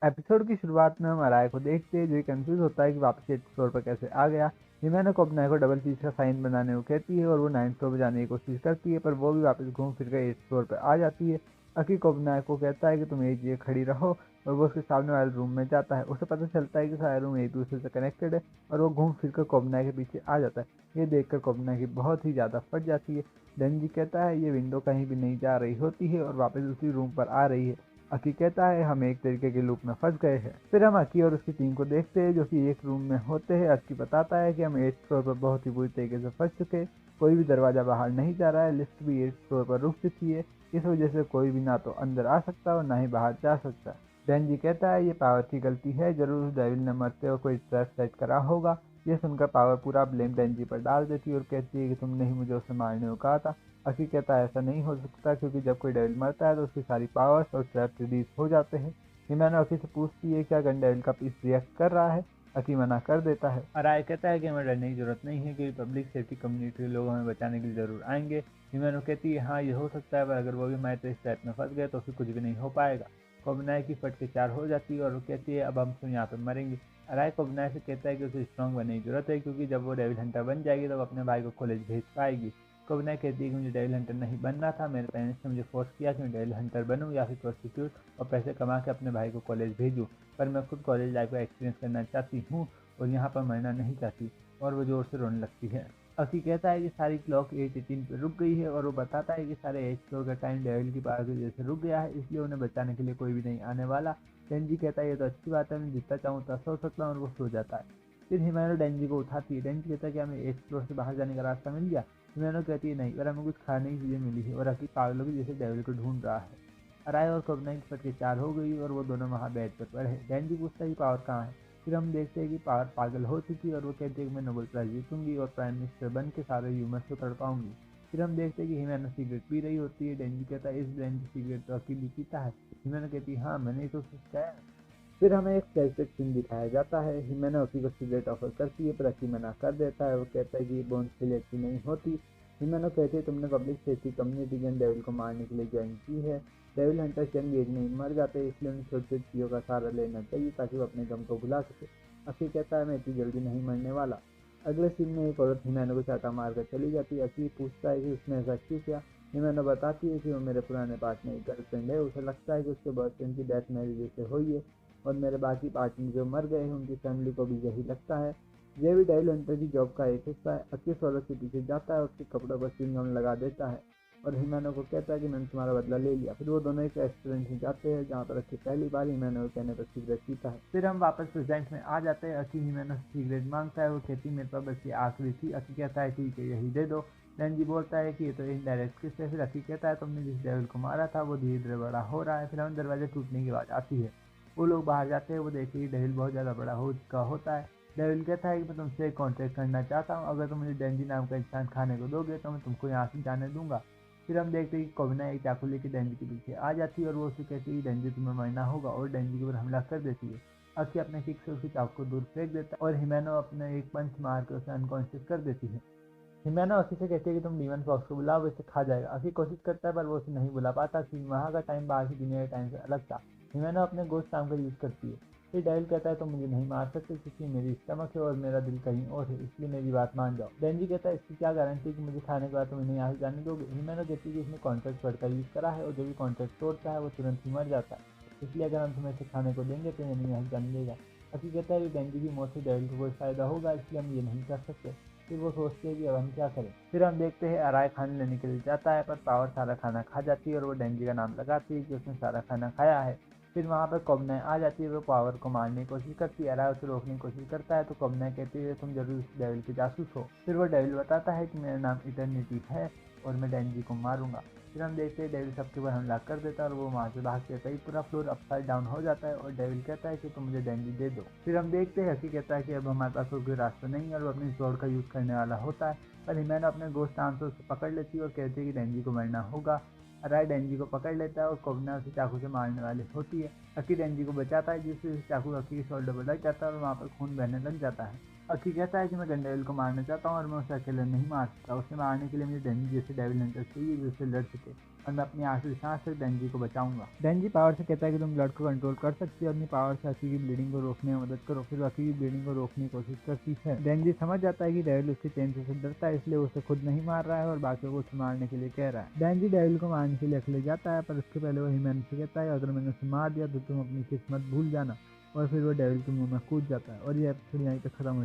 Episode की शुरुआत में हम अराय को देखते हैं जो कंफ्यूज होता है कि वापस 8th फ्लोर पर कैसे आ गया। हिमेनो कोबनाई को डबल पीस का साइन बनाने को कहती है और वो 9th फ्लोर पर जाने की कोशिश करती है, पर वो भी वापस घूम फिर कर 8th फ्लोर पर आ जाती है। अकी कोबनाई को कहता है कि तुम एक जगह खड़ी रहो और वो उसके सामने वाले रूम में जाता है। उसे पता चलता है कि सारे रूम एक दूसरे से कनेक्टेड है और वो घूम फिर कर कोबनाई के पीछे आ जाता है। ये देखकर कोबनाई की बहुत ही ज़्यादा फट जाती है। डेंजी कहता है ये विंडो कहीं भी नहीं जा रही होती है और वापस उसी रूम पर आ रही है। अकी कहता है हम एक तरीके के लूप में फंस गए हैं। फिर हम अकी और उसकी टीम को देखते हैं जो कि एक रूम में होते हैं। अकी बताता है कि हम 8th फ्लोर पर बहुत ही बुरी तरीके से फंस चुके हैं, कोई भी दरवाजा बाहर नहीं जा रहा है, लिफ्ट भी 8th फ्लोर पर रुक चुकी है, इस वजह से कोई भी ना तो अंदर आ सकता और ना ही बाहर जा सकता। डेंजी कहता है ये पावर की गलती है, जरूर उस डेविल ने मरते हुए कोई ट्रैप सेट करा होगा। ये सुनकर पावर पूरा ब्लेम डेंजी पर डाल देती है और कहती है कि तुमने ही मुझे उसे मारने को कहा था। अकी कहता है ऐसा नहीं हो सकता क्योंकि जब कोई डेविल मरता है तो उसकी सारी पावर्स और ट्रैप रिलीज हो जाते हैं। हिमेनो अकी से पूछती है क्या गन डेविल का पीस रिएक्ट कर रहा है। अकी मना कर देता है। अराय कहता है कि हमें डरने की जरूरत नहीं है क्योंकि पब्लिक सेफ्टी कम्युनिटी के लोग हमें बचाने के लिए जरूर आएंगे। हिमेनो कहती है हाँ ये हो सकता है, पर अगर वो भी हमारे इस ट्रैप में फंस गए तो फिर कुछ भी नहीं हो पाएगा। कोबनाई की फट के 4 हो जाती है और वो कहती है अब हम तो यहाँ पे मरेंगे। अराय कोबनाई से कहता है कि उसे स्ट्रॉन्ग बनने की जरूरत है क्योंकि जब वो डेविल हंटर बन जाएगी तो वो अपने भाई को कॉलेज भेज पाएगी। कोबनाई कहती है कि मुझे डेविल हंटर नहीं बनना था, मेरे पेरेंट्स ने मुझे फोर्स किया कि मैं डेविल हंटर बनूं या फिर प्रोस्टिट्यूट और पैसे कमा के अपने भाई को कॉलेज भेजूं, पर मैं खुद कॉलेज लाइफ का एक्सपीरियंस करना चाहती हूँ और यहाँ पर मरना नहीं चाहती। और वो जोर से रोने लगती है। अकी कहता है कि सारी क्लॉक 8:18 पर रुक गई है और वो बताता है कि सारे 8th फ्लोर का टाइम डेविल की पावर की वजह से रुक गया है, इसलिए उन्हें बचाने के लिए कोई भी नहीं आने वाला। डेंजी कहता है ये तो अच्छी बात है, मैं जितना चाहूँ उतना सो सकता हूँ और वो सो जाता है। फिर हिमेनो डेंजी को उठाती है। डेंजी कहता है कि हमें 8th फ्लोर से बाहर जाने का रास्ता मिल गया। हिमेनो कहती है नहीं, पर हमें कुछ खाने की चीज़ें मिली है और अकी पागलों की जैसे डेविल को ढूंढ रहा है। अराय और कोबनाई की फटके 4 हो गई और वो दोनों वहाँ बेड पर पड़े। डेंजी पूछता है कि पावर कहाँ है। फिर हम देखते हैं कि पावर पागल हो चुकी है और वो कहती है कि मैं नोबेल प्राइज जीतूंगी और प्राइम मिनिस्टर बन के सारे ह्यूमंस को तड़पाऊंगी। फिर हम देखते हैं कि हिमेनो सिगरेट पी रही होती है। डेंजी कहता है इस ब्रांड की सिगरेट तो अकी भी पीता है। हिमेनो कहती है हाँ मैंने तो उससे कहा। फिर हमें एक फ्लैशबैक सीन दिखाया जाता है। हिमेनो अकी को सिगरेट ऑफर करती है पर अकी मना कर देता है। वो कहता है कि ये बॉन्ड के लिए अच्छी नहीं होती। हिमेनो कहती है तुमने पब्लिक सेफ्टी कम्युनिटी के डेविल को मारने के लिए ज्वाइन की है। डेविल हंटर यंग एज में ही मर जाते, इसलिए उन्हें छोटी छोटी चीज़ों का सहारा लेना चाहिए ताकि वो अपने गम को भुला सके। अकी कहता है मैं इतनी जल्दी नहीं मरने वाला। अगले सीन में एक औरत हिमेनो को चाटा मारकर चली जाती है। अकी पूछता है कि उसने ऐसा क्यों किया। हिमेनो बताती है कि वो मेरे पुराने पार्टनर की गर्लफ्रेंड है, उसे लगता है कि उसके बॉयफ्रेंड की डेथ मेरी वजह से हुई है और मेरे बाकी पार्टनर जो मर गए हैं उनकी फैमिली को भी यही लगता है। ये भी डेविल हंटर की जॉब का एक हिस्सा है। अकी औरत के पीछे जाता है, उसके कपड़ों पर च्युइंगम लगा देता है और हिमेनो को कहता है कि मैंने तुम्हारा बदला ले लिया। फिर वो दोनों एक रेस्टोरेंट में जाते हैं जहाँ पर अकी पहली बार हिमेनो के कहने पर सिगरेट पीता है। फिर हम वापस प्रेजेंट में आ जाते हैं। अकी हिमेनो से सिगरेट मांगता है, वो कहती मेरे पास बस ये आखिरी थी। अकी कहता है ठीक है यही दे दो। डेंजी बोलता है कि ये तो इनडायरेक्ट किस है। फिर अकी कहता है तुमने जिस डेविल को मारा था वो धीरे धीरे बड़ा हो रहा है। फिर हमें दरवाजे टूटने की आवाज़ आती है। वो लोग बाहर जाते हैं, वो देखते कि डेविल बहुत ज़्यादा बड़ा हो चुका होता है। डेविल कहता है कि मैं तुमसे एक कॉन्ट्रैक्ट करना चाहता हूँ, अगर तुम मुझे डेंजी नाम का इंसान खाने को दोगे तो मैं तुमको यहाँ से जाने दूंगा। फिर हम देखते हैं कि कोबना एक चाकू लेकर डेंजी के पीछे आ जाती है और वो उसे कहती है डेंजी तुम्हें मरना होगा और डेंजी के ऊपर हमला कर देती है। अकी अपने किक से उसकी चाकू को दूर फेंक देता है और हिमेनो अपने एक पंच मार कर उसे अनकॉन्शियस कर देती है। हिमेनो अकी से कहती है कि तुम डीमन फॉक्स को बुलाओ, वो इसे खा जाएगा। अकी कोशिश करता है पर वो उसे नहीं बुला पाता क्योंकि वहाँ का टाइम बाहर की दुनिया के टाइम से अलग था। हिमेनो अपने गोश्त टाइम का यूज़ करती है। फिर डेविल कहता है तुम मुझे नहीं मार सकते क्योंकि मेरी स्टमक है और मेरा दिल कहीं और है, इसलिए मेरी बात मान जाओ। डेंजी कहता है इसकी क्या गारंटी कि मुझे खाने के बाद तुम इन्हें यहाँ से जाने दोगे। हिमेनो कहती है कि उसने कॉन्ट्रैक्ट वर्ड का यूज़ करा है और जो भी कॉन्ट्रैक्ट तोड़ता है वो तुरंत ही मर जाता है, इसलिए अगर हम तुम्हें इसे खाने को देंगे तो ये नहीं यहाँ से जाने देगा। अकी कहता है कि डेंजी की मौत से डेविल को कोई फायदा होगा, इसलिए हम ये नहीं कर सकते। फिर वो सोचते हैं कि अब हम क्या करें। फिर हम देखते हैं अराय खाने लेने के लिए जाता है पर पावर सारा खाना खा जाती है और वो डेंजी का नाम लगाती है कि उसने सारा खाना खाया है। फिर वहाँ पर कोबनाई आ जाती है, वो पावर को मारने की कोशिश करती है। अराय उसे रोकने की कोशिश करता है तो कोबनाई कहती है तुम जरूर उस डेविल के जासूस हो। फिर वो डेविल बताता है कि मेरा नाम इटर्निटी है और मैं डेंजी को मारूंगा। फिर हम देखते हैं डेविल सबके ऊपर हमला कर देता है और वो वहाँ से भागते हैं, तभी पूरा फ्लोर अपसाइड डाउन हो जाता है और डेविल कहता है कि तुम मुझे डेंजी दे दो। फिर हम देखते हैं हकी कहता है कि अब हमारे पास कोई रास्ता नहीं है और वो अपनी स्वॉर्ड का यूज़ करने वाला होता है, पर हिमेनो अपने गोश्त आर्म से उसे पकड़ लेती है और कहती है कि डेंजी को मरना होगा। अराय डेंजी को पकड़ लेता है और कोबना उसे चाकू से मारने वाली होती है। अकी डेंजी को बचाता है जिससे चाकू अकी के शोल्डर पर लग जाता है और वहाँ पर खून बहने लग जाता है। अकी कहता है कि मैं गंडेविल को मारना चाहता हूँ और मैं उसे अकेले नहीं मार सकता, उसे मारने के लिए मुझे डेंजी जैसे डेविल हंटर चाहिए जो उससे लड़ सके। और मैं अपनी आखिरी सांस तक डेंजी को बचाऊंगा। डेंजी पावर से कहता है कि तुम ब्लड को कंट्रोल कर सकती हो, अपनी पावर से हकी की ब्लीडिंग को रोकने में मदद करो। फिर हकी की ब्लीडिंग को रोकने की कोशिश करती है। डेंजी समझ जाता है कि डेविल उसके चेन से डरता है, इसलिए उसे खुद नहीं मार रहा है और बाकियों को उसे मारने के लिए कह रहा है। डेंजी डेविल को मारने के लिए अकेले जाता है, पर उसके पहले वो हीमैन से कहता है अगर मैंने उसे मार दिया तो तुम अपनी किस्मत भूल जाना। और फिर वो डेविल के मुंह में कूद जाता है और ये एपिसोड यहीं पे खत्म हो जाता है।